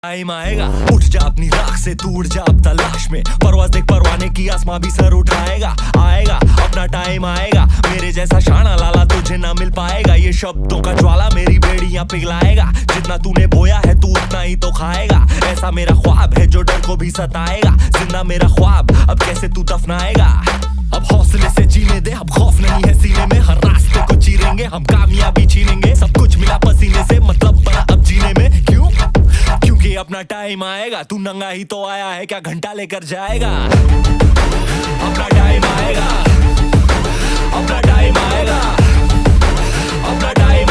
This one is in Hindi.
टाइम आएगा, उठ जा अपनी राख से, तू उड़ जा अब तलाश में। परवाज़ देख परवाने की, आसमां भी सर उठाएगा। आएगा अपना टाइम आएगा, मेरे जैसा शाना लाला तुझे ना मिल पाएगा। ये शब्दों का ज्वाला मेरी बेड़ियां पिघलाएगा। जितना तूने बोया है तू उतना ही तो खाएगा। ऐसा मेरा ख्वाब है जो डर को भी सताएगा। जिंदा मेरा ख्वाब अब कैसे तू दफनाएगा। अब हौसले से जीने दे, अब खौफ नहीं है सीने में। हर रास्ते को चीरेंगे, हम कामयाबी छीनेंगे। सब कुछ मिला पसीने से, मतलब बड़ा अब जीने में। क्यों? क्योंकि अपना टाइम आएगा। तू नंगा ही तो आया है, क्या घंटा लेकर जाएगा। अपना टाइम आएगा।